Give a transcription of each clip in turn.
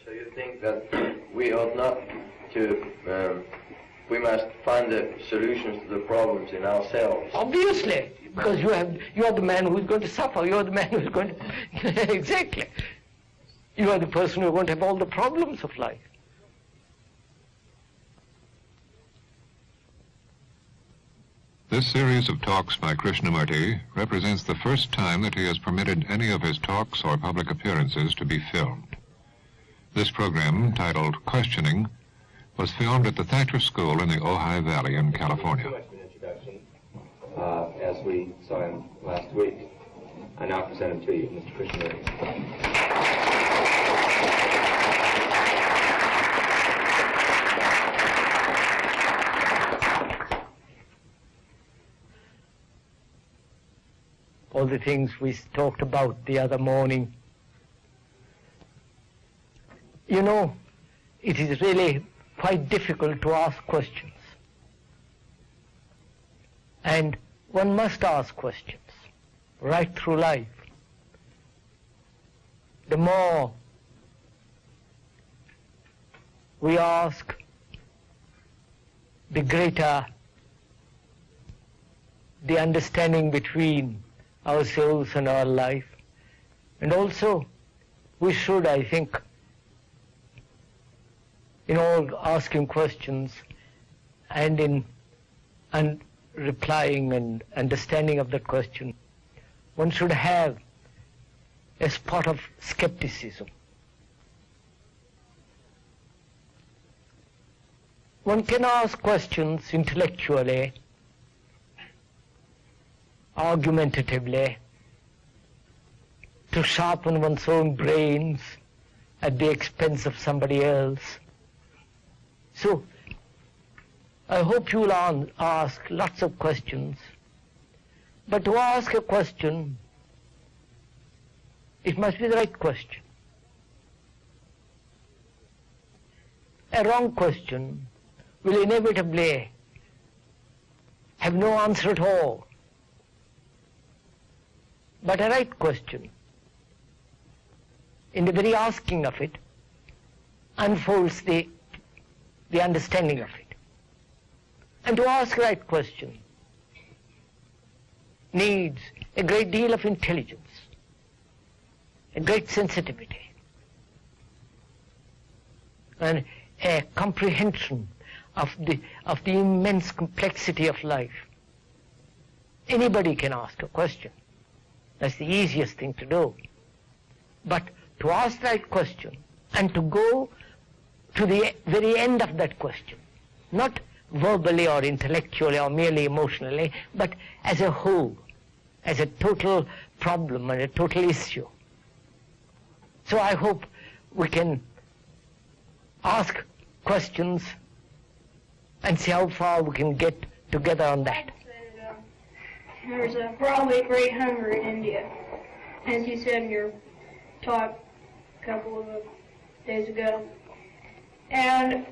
So you think that we ought not to, we must find the solutions to the problems in ourselves? Obviously, because you are the man who is going to suffer, you are the man who is going to, exactly. You are the person who is going to have all the problems of life. This series of talks by Krishnamurti represents the first time that he has permitted any of his talks or public appearances to be filmed. This program, titled Questioning, was filmed at the Thatcher School in the Ojai Valley in California. Too much of an introduction, as we saw him last week. I now present him to you, Mr. Krishnamurti. All the things we talked about the other morning. You know, it is really quite difficult to ask questions. And one must ask questions right through life. The more we ask, the greater the understanding between ourselves and our life. And also, we should, I think, in all asking questions and replying and understanding of that question, one should have a spot of skepticism. One can ask questions intellectually, argumentatively, to sharpen one's own brains at the expense of somebody else. So, I hope you will ask lots of questions, but to ask a question, it must be the right question. A wrong question will inevitably have no answer at all. But a right question, in the very asking of it, unfolds the understanding of it. And to ask a right question needs a great deal of intelligence, a great sensitivity, and a comprehension of the immense complexity of life. Anybody can ask a question. That's the easiest thing to do. But to ask the right question and to go to the very end of that question, not verbally or intellectually or merely emotionally, but as a whole, as a total problem and a total issue. So I hope we can ask questions and see how far we can get together on that. There's probably a great hunger in India, as you said in your talk a couple of days ago. And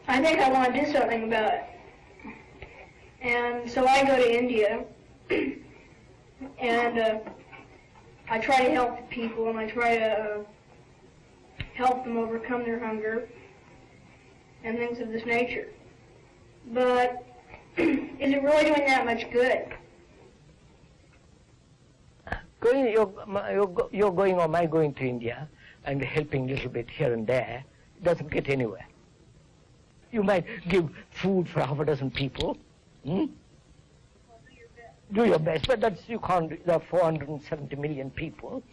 I think I want to do something about it. And so I go to India, and I try to help the people, and I try to help them overcome their hunger and things of this nature. But is it really doing that much good? You're going or my going to India and helping a little bit here and there doesn't get anywhere. You might give food for half a dozen people. Do your best, but that's, you can't. There are 470 million people,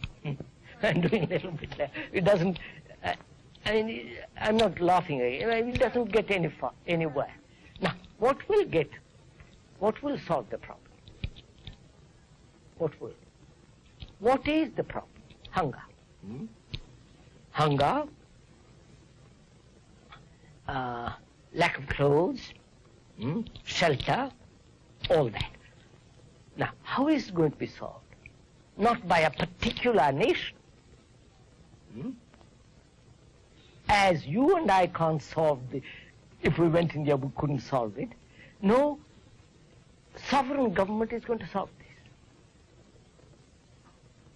and doing a little bit there. It doesn't. I mean, I'm not laughing at it. It doesn't get anywhere. Now, what will solve the problem? What is the problem? Hunger. Hunger, lack of clothes, shelter, all that. Now, how is it going to be solved? Not by a particular nation. As you and I can't solve if we went India, we couldn't solve it. No sovereign government is going to solve this.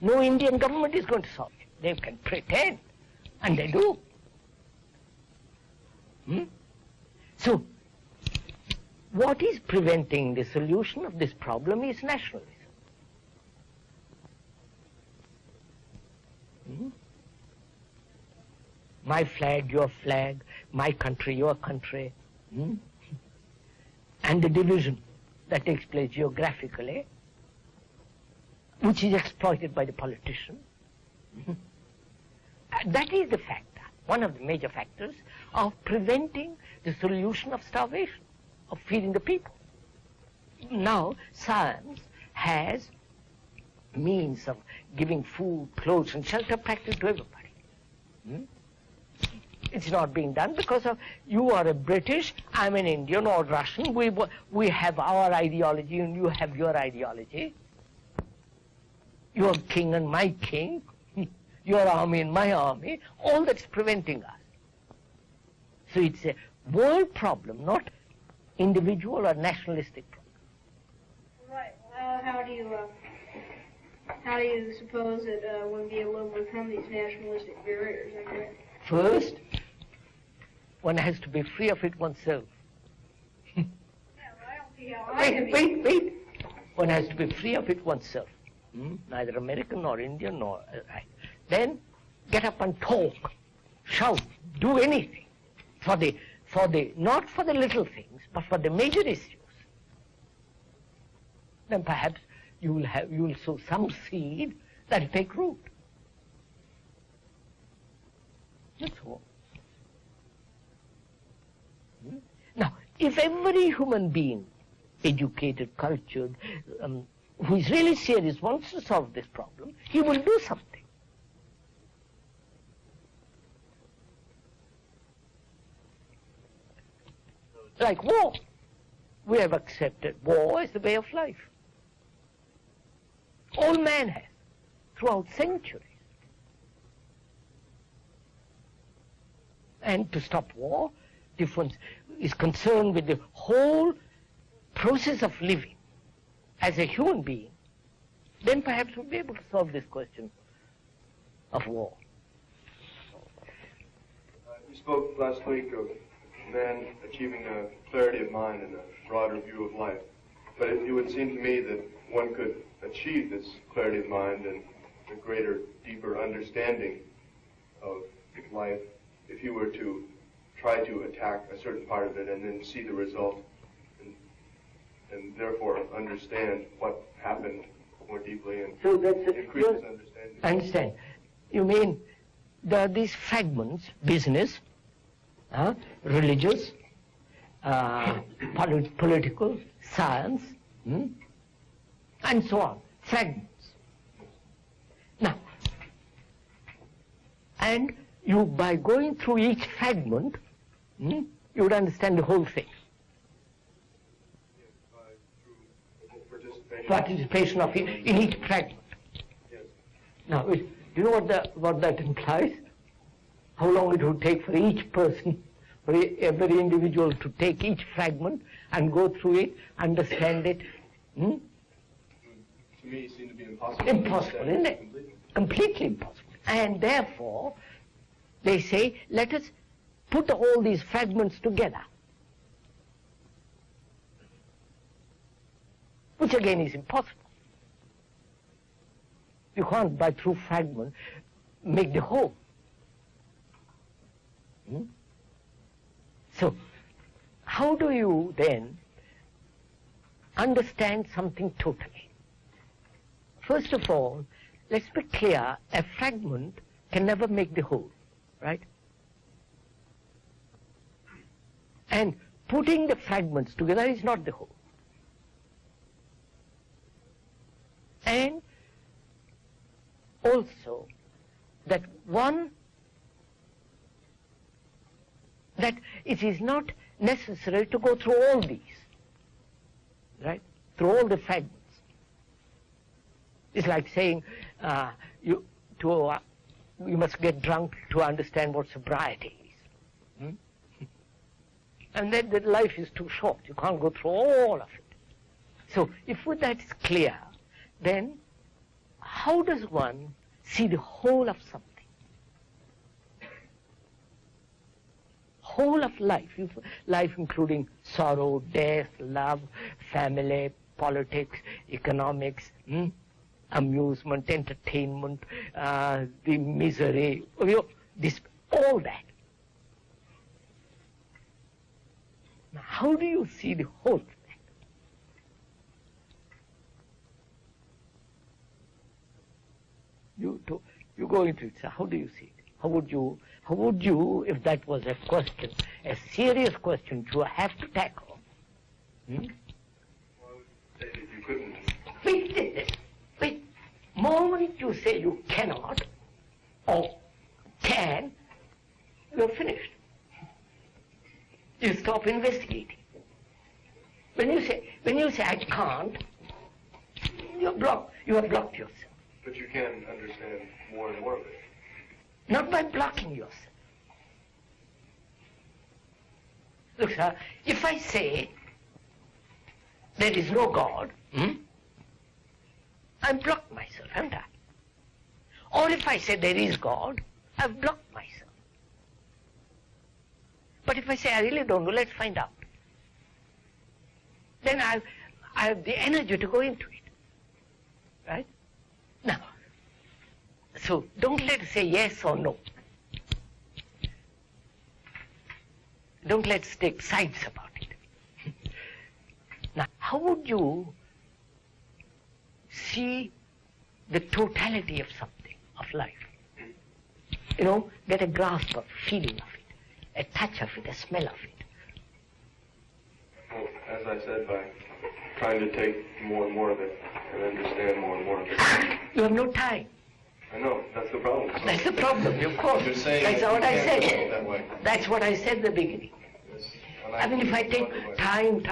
No Indian government is going to solve it. They can pretend, And they do. So, what is preventing the solution of this problem is nationalism. My flag, my country, your country, and the division that takes place geographically, which is exploited by the politician. That is the factor, one of the major factors of preventing the solution of starvation, of feeding the people. Now, science has means of giving food, clothes, and shelter practically to everybody. It's not being done because of you are a British, I'm an Indian or Russian. We have our ideology and you have your ideology. Your king and my king, your army and my army. All that's preventing us. So it's a world problem, not individual or nationalistic problem. Right. How do you suppose that one be able to overcome these nationalistic barriers? First, one has to be free of it oneself. Yeah, I don't see how I can be. Wait. One has to be free of it oneself. Neither American nor Indian nor... Then get up and talk, shout, do anything not for the little things, but for the major issues. Then perhaps you will sow some seed that will take root. That's all. Now, if every human being, educated, cultured, who is really serious, wants to solve this problem, he will do something. Like war. We have accepted war as the way of life. All man has, throughout centuries. And to stop war, difference is concerned with the whole process of living as a human being. Then perhaps we'll be able to solve this question of war. We spoke last week of man achieving a clarity of mind and a broader view of life. But it would seem to me that one could achieve this clarity of mind and a greater, deeper understanding of life if you were to try to attack a certain part of it and then see the result and therefore understand what happened more deeply and so that's increase his understanding. I understand. You mean there are these fragments, business, religious, political, science, and so on, fragments. Now, and you, by going through each fragment, you would understand the whole thing. Participation of it in each fragment. Yes. Now, do you know what that implies? How long it would take for each person, for every individual to take each fragment and go through it, understand it? To me, it seemed to be impossible. Impossible, isn't it? Completely impossible. And therefore, they say, let us put all these fragments together. Which again is impossible. You can't, by through fragment, make the whole. So, how do you then understand something totally? First of all, let's be clear, a fragment can never make the whole, right? And putting the fragments together is not the whole. And also that it is not necessary to go through all these, right? Through all the fragments. It's like saying you must get drunk to understand what sobriety is. And then that life is too short. You can't go through all of it. So if that is clear, then how does one see the whole of something? whole of life, life including sorrow, death, love, family, politics, economics, amusement, entertainment, the misery, this, all that. Now, how do you see the whole thing? You go into it, so how do you see it? How would you, if that was a question, a serious question you have to tackle? Well, if you couldn't. Wait. Moment you say you cannot or can, you're finished. You stop investigating. When you say I can't, you have blocked yourself. But you can understand more and more of it. Not by blocking yourself. Look, sir, if I say there is no God, I've blocked myself, haven't I? Or if I say there is God, I've blocked myself. But if I say I really don't know, let's find out. Then I have the energy to go into it. Right? Now, so don't let's say yes or no. Don't let's take sides about it. Now, how would you see the totality of something, of life? Get a grasp of, feeling of it, a touch of it, a smell of it. Well, as I said, by trying to take more and more of it and understand more and more of it. You have no time. I know, that's the problem. That's the problem, of course. You're saying that's what I can't go said. that way. That's what I said at the beginning. Yes. I mean, if I take time,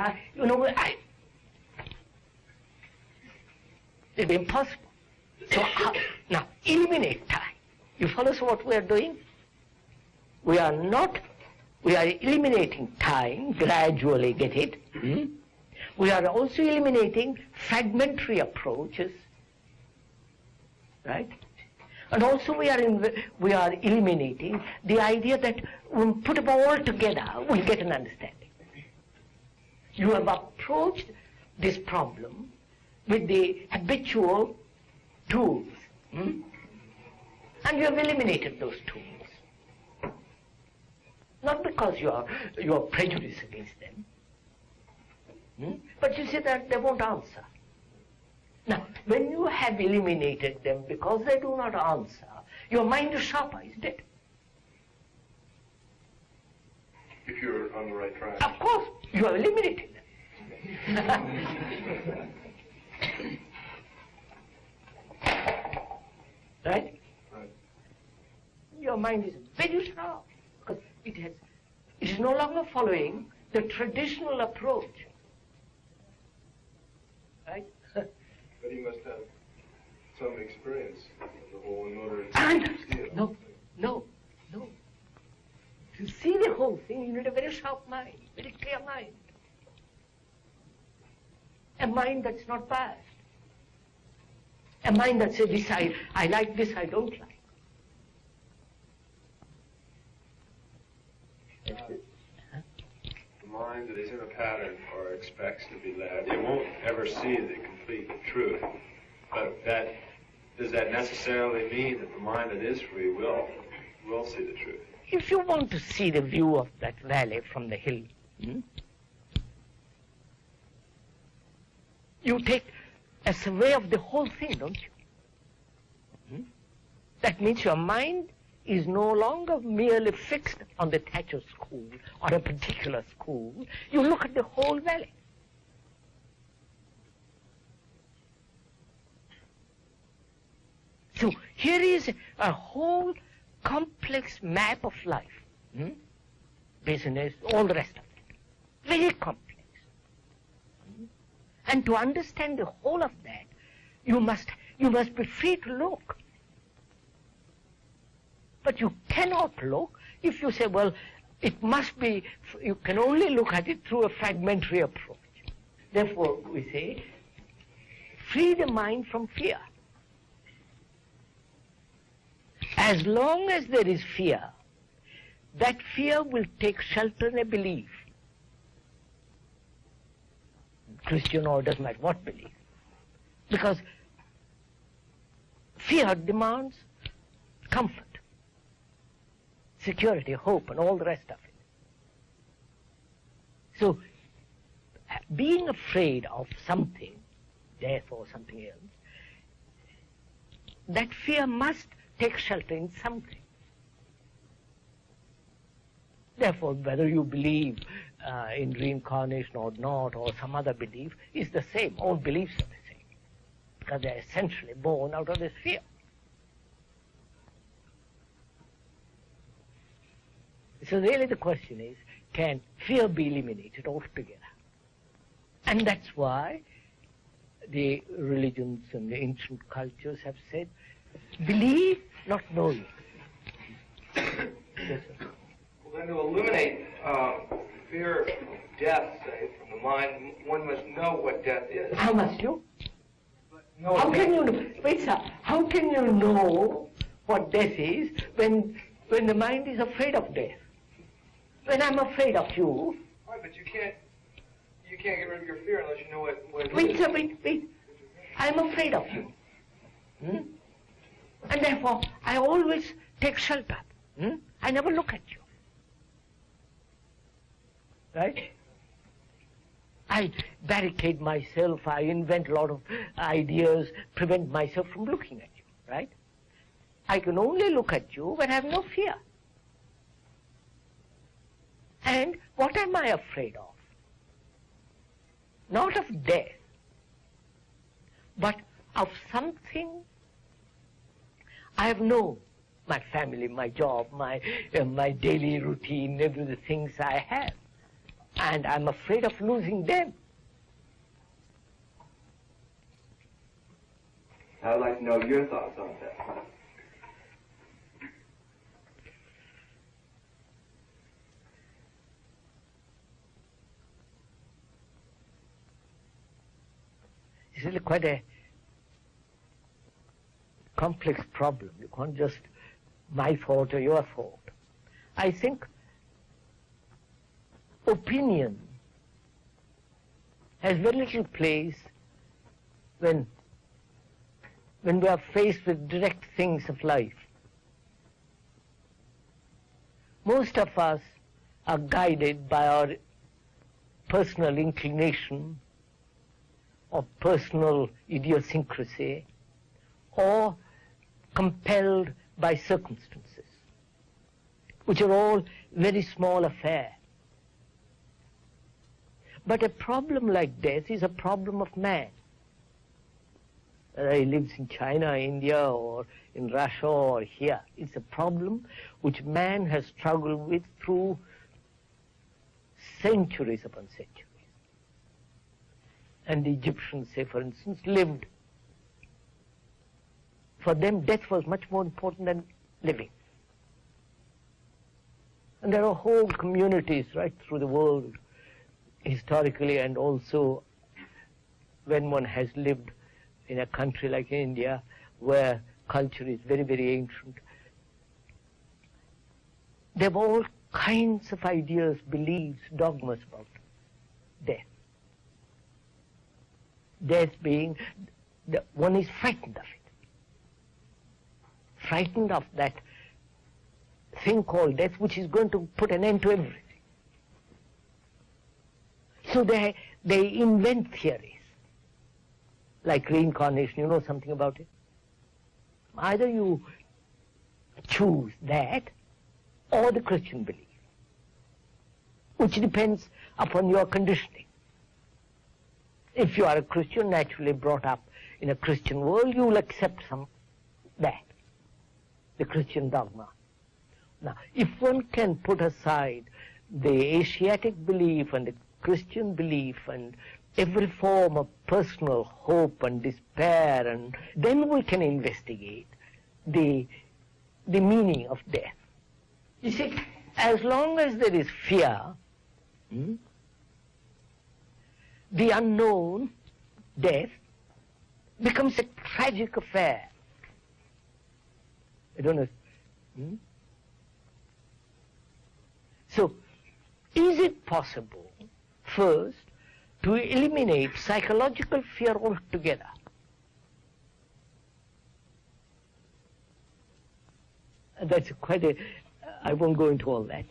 it's impossible. So now, eliminate time. You follow what we are doing? We are eliminating time, gradually, get it? We are also eliminating fragmentary approaches, right? And also we are eliminating the idea that when we put them all together, we'll get an understanding. You have approached this problem with the habitual tools, and you have eliminated those tools. Not because you are prejudiced against them, but you see that they won't answer. Now, when you have eliminated them because they do not answer, your mind is sharper, isn't it? If you're on the right track. Of course, you have eliminated them. Right? Right. Your mind is very sharp because it is no longer following the traditional approach. Right? But he must have some experience of the whole in order to And see it. no. To see the whole thing, you need a very sharp mind, very clear mind. A mind that's not biased. A mind that says, this I like, this I don't like. The mind that is in a pattern or expects to be led, it won't ever see the complete truth. But does that necessarily mean that the mind that is free will see the truth? If you want to see the view of that valley from the hill, you take a survey of the whole thing, don't you? That means your mind is no longer merely fixed on the Thatcher school or a particular school. You look at the whole valley. So here is a whole complex map of life. Business, all the rest of it. Very complex. And to understand the whole of that, you must be free to look. But you cannot look if you say, well, it must be, you can only look at it through a fragmentary approach. Therefore, we say, free the mind from fear. As long as there is fear, that fear will take shelter in a belief. Christian or doesn't matter what belief. Because fear demands comfort, security, hope, and all the rest of it. So, being afraid of something, death or something else, that fear must take shelter in something. Therefore, whether you believe in reincarnation or not, or some other belief, is the same. All beliefs are the same, because they are essentially born out of this fear. So really the question is, can fear be eliminated altogether? And that's why the religions and the ancient cultures have said, believe not knowing. Yes, sir. Well, then to eliminate fear of death, say, from the mind, one must know what death is. How must you? No, How can you know? Wait, sir. How can you know what death is when the mind is afraid of death? When I'm afraid of you. Right, but you can't get rid of your fear unless you know what it Wait, is. sir, wait. I'm afraid of you. And therefore, I always take shelter. I never look at you. Right? I barricade myself, I invent a lot of ideas, prevent myself from looking at you, right? I can only look at you when I have no fear. And what am I afraid of? Not of death, but of something I have known. My family, my job, my daily routine, every the things I have. And I'm afraid of losing them. I'd like to know your thoughts on that. It's really quite a complex problem. You can't just my fault or your fault. I think opinion has very little place when we are faced with direct things of life. Most of us are guided by our personal inclination or personal idiosyncrasy, or compelled by circumstances, which are all very small affairs. But a problem like death is a problem of man. Whether he lives in China, India, or in Russia, or here, it's a problem which man has struggled with through centuries upon centuries. And the Egyptians, say, for instance, lived. For them, death was much more important than living. And there are whole communities right through the world, historically, and also when one has lived in a country like India, where culture is very, very ancient. There are all kinds of ideas, beliefs, dogmas about death. Death being, one is frightened of it. Frightened of that thing called death, which is going to put an end to everything. So they invent theories, like reincarnation. You know something about it? Either you choose that or the Christian belief, which depends upon your conditioning. If you are a Christian, naturally brought up in a Christian world, you will accept that, the Christian dogma. Now, if one can put aside the Asiatic belief and the Christian belief and every form of personal hope and despair, and then we can investigate the meaning of death. You see, as long as there is fear, the unknown, death, becomes a tragic affair. I don't know. So, is it possible, first, to eliminate psychological fear altogether? That's quite a, I won't go into all that.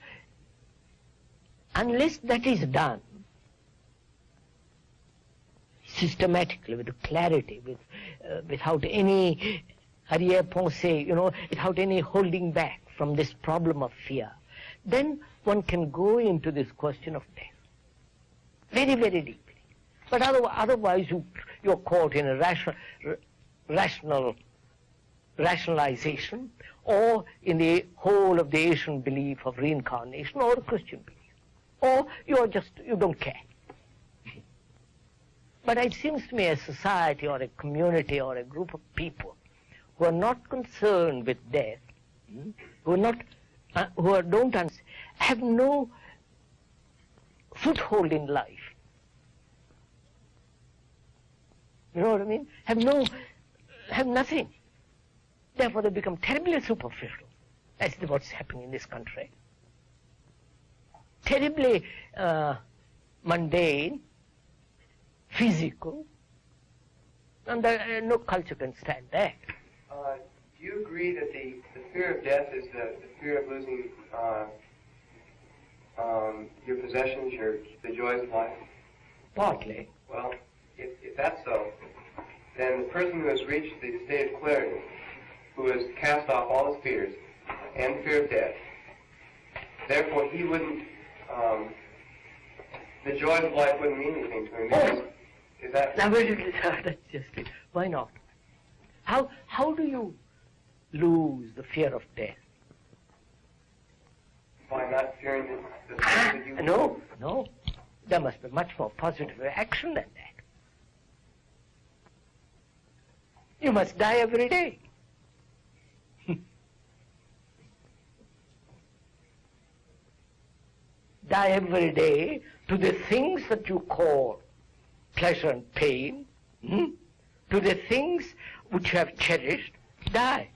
Unless that is done systematically, with clarity, without any arrière-pensée, without any holding back from this problem of fear, then one can go into this question of death very, very deeply. But otherwise you're caught in a rationalization, or in the whole of the Asian belief of reincarnation, or a Christian belief. Or you don't care. But it seems to me a society or a community or a group of people who are not concerned with death, have no foothold in life. You know what I mean? Have nothing. Therefore they become terribly superficial. That's what's happening in this country. Terribly mundane, physical, and no culture can stand that. Do you agree that the fear of death is the fear of losing your possessions, the joys of life? Partly. Well, if that's so, then the person who has reached the state of clarity, who has cast off all his fears and fear of death, therefore he wouldn't, the joys of life wouldn't mean anything to him. Oh. Is that? Now, that's just it. Why not? How do you lose the fear of death? By not fearing the things that you... No. There must be much more positive action than that. You must die every day. Die every day to the things that you call pleasure and pain, to the things which you have cherished, die.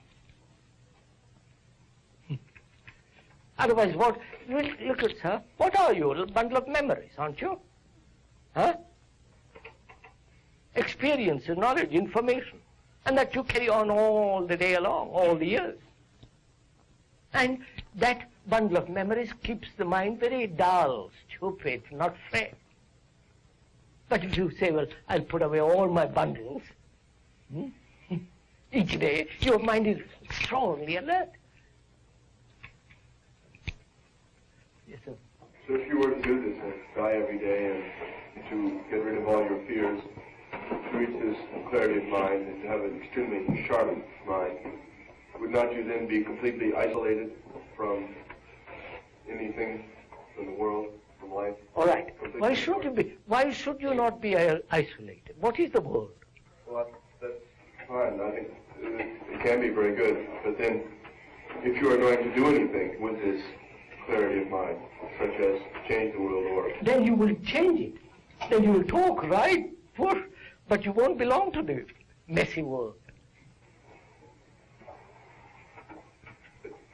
Otherwise, what? Look at, sir, what are you? A little bundle of memories, aren't you? Huh? Experience, knowledge, information. And that you carry on all the day along, all the years. And that bundle of memories keeps the mind very dull, stupid, not fresh. But if you say, well, I'll put away all my bundles, each day, your mind is strongly alert. Yes, sir. So if you were to do this, and die every day, and to get rid of all your fears, to reach this clarity of mind, and to have an extremely sharp mind, would not you then be completely isolated from anything, from the world, from life? All right. Why should you not be isolated? What is the world? Well, that's fine. I think it can be very good. But then, if you are going to do anything with this clarity of mind, such as change the world order, then you will change it. Then you will talk, right? But you won't belong to the messy world.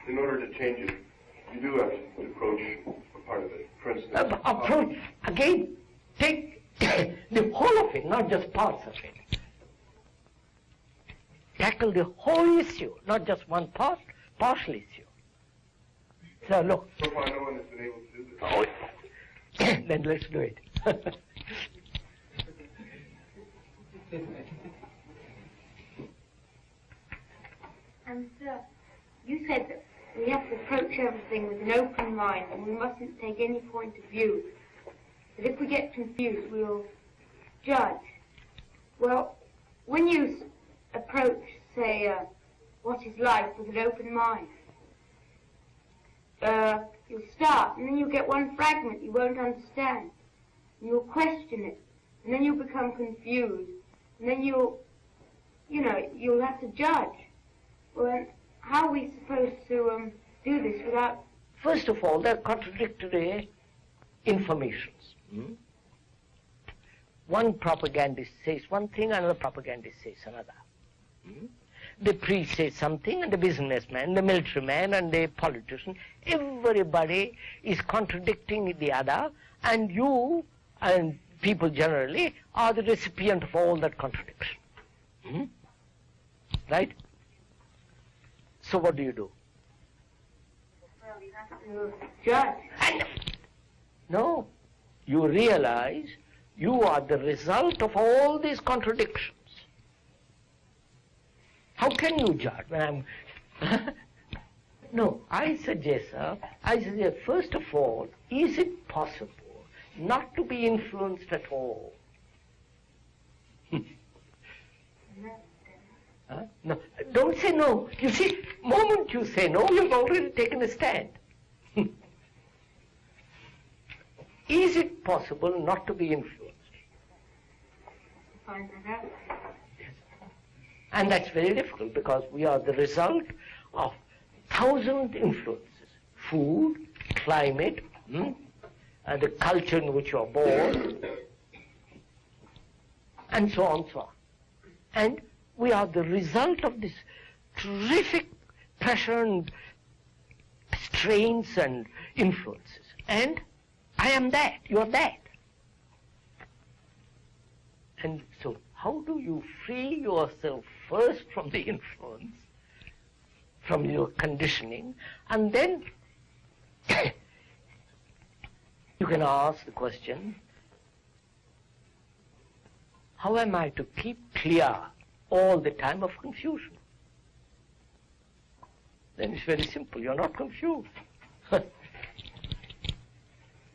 In order to change it, you do have to approach a part of it. For instance, Approach, again, take the whole of it, not just parts of it. Tackle the whole issue, not just one part, partial issue. So look. so far no one has been able to do this. Then let's do it. And you said that we have to approach everything with an open mind and we mustn't take any point of view. That if we get confused, we'll judge. Well, when you approach, say, what is life with an open mind, you'll start, and then you'll get one fragment you won't understand. And you'll question it, and then you'll become confused, and then you'll have to judge. Well, how are we supposed to do this without... First of all, they're contradictory informations. One propagandist says one thing, another propagandist says another. The priest says something, and the businessman, the military-man, and the politician, everybody is contradicting the other, and you, and people generally, are the recipient of all that contradiction. Right? So what do you do? Well, you have to judge. And no, you realize you are the result of all these contradictions. How can you judge when I'm... No, I suggest, first of all, is it possible not to be influenced at all? No, don't say no. You see, moment you say no, you've already taken a stand. Is it possible not to be influenced? Find that out. And that's very difficult because we are the result of 1,000 influences. Food, climate, and the culture in which you are born, and so on, so on. And we are the result of this terrific pressure and strains and influences. And I am that, you are that. And so how do you free yourself first from the influence, from your conditioning, and then you can ask the question, how am I to keep clear all the time of confusion? Then it's very simple, you're not confused.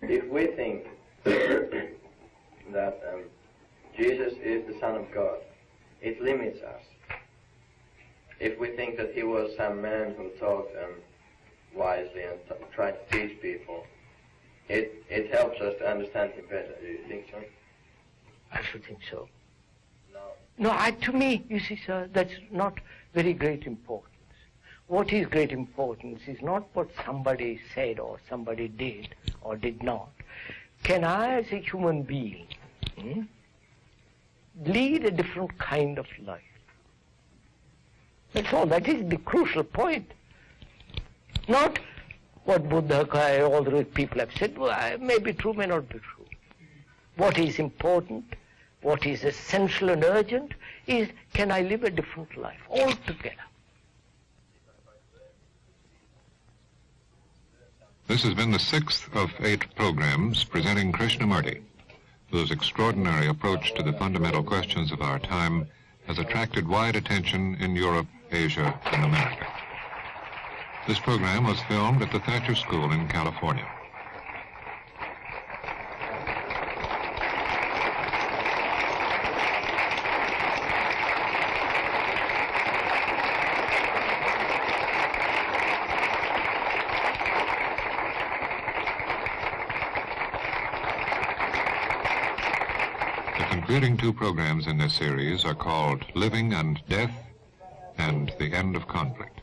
If we think that Jesus is the Son of God, it limits us. If we think that he was some man who taught wisely and tried to teach people, it helps us to understand him better. Do you think so? I should think so. No. No, to me, you see, sir, that's not very great importance. What is great importance is not what somebody said or somebody did or did not. Can I, as a human being, lead a different kind of life? That's all. That is the crucial point. Not what Buddha, all the people have said, may be true, may not be true. What is important, what is essential and urgent is, can I live a different life altogether? This has been the 6th of 8 programs presenting Krishnamurti, whose extraordinary approach to the fundamental questions of our time has attracted wide attention in Europe, Asia, and America. This program was filmed at the Thatcher School in California. The concluding 2 programs in this series are called Living and Death and The End of Conflict.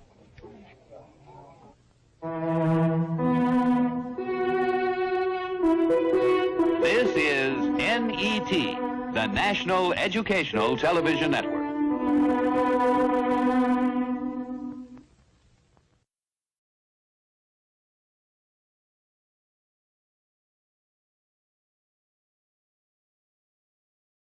This is NET, the National Educational Television Network.